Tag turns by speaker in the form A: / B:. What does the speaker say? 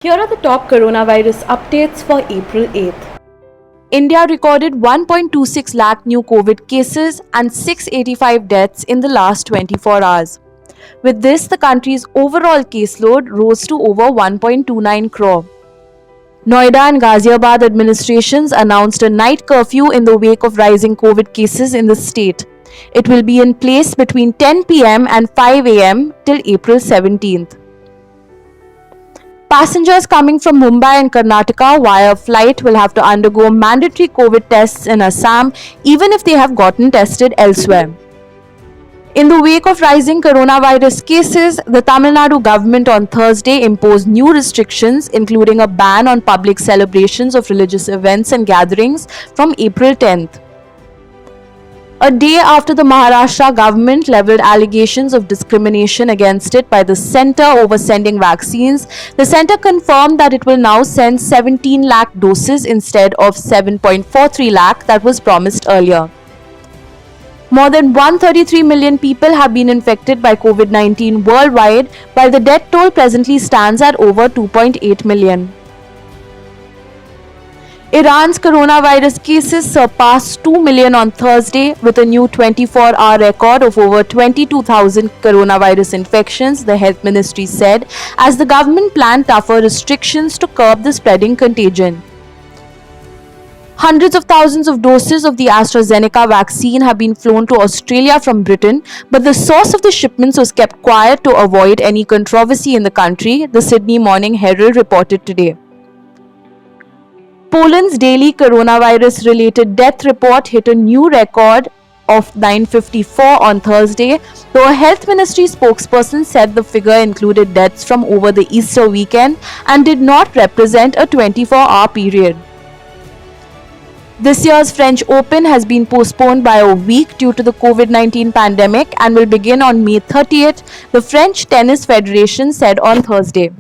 A: Here are the top coronavirus updates for April 8th.
B: India recorded 1.26 lakh new COVID cases and 685 deaths in the last 24 hours. With this, the country's overall caseload rose to over 1.29 crore. Noida and Ghaziabad administrations announced a night curfew in the wake of rising COVID cases in the state. It will be in place between 10 pm and 5 am till April 17th. Passengers coming from Mumbai and Karnataka via flight will have to undergo mandatory COVID tests in Assam even if they have gotten tested elsewhere. In the wake of rising coronavirus cases, the Tamil Nadu government on Thursday imposed new restrictions, including a ban on public celebrations of religious events and gatherings from April 10th. A day after the Maharashtra government leveled allegations of discrimination against it by the centre over sending vaccines, the centre confirmed that it will now send 17 lakh doses instead of 7.43 lakh that was promised earlier. More than 133 million people have been infected by COVID-19 worldwide, while the death toll presently stands at over 2.8 million. Iran's coronavirus cases surpassed 2 million on Thursday with a new 24-hour record of over 22,000 coronavirus infections, the health ministry said, as the government planned tougher restrictions to curb the spreading contagion. Hundreds of thousands of doses of the AstraZeneca vaccine have been flown to Australia from Britain, but the source of the shipments was kept quiet to avoid any controversy in the country, the Sydney Morning Herald reported today. Poland's daily coronavirus-related death report hit a new record of 954 on Thursday, though a health ministry spokesperson said the figure included deaths from over the Easter weekend and did not represent a 24-hour period. This year's French Open has been postponed by a week due to the COVID-19 pandemic and will begin on May 30th, the French Tennis Federation said on Thursday.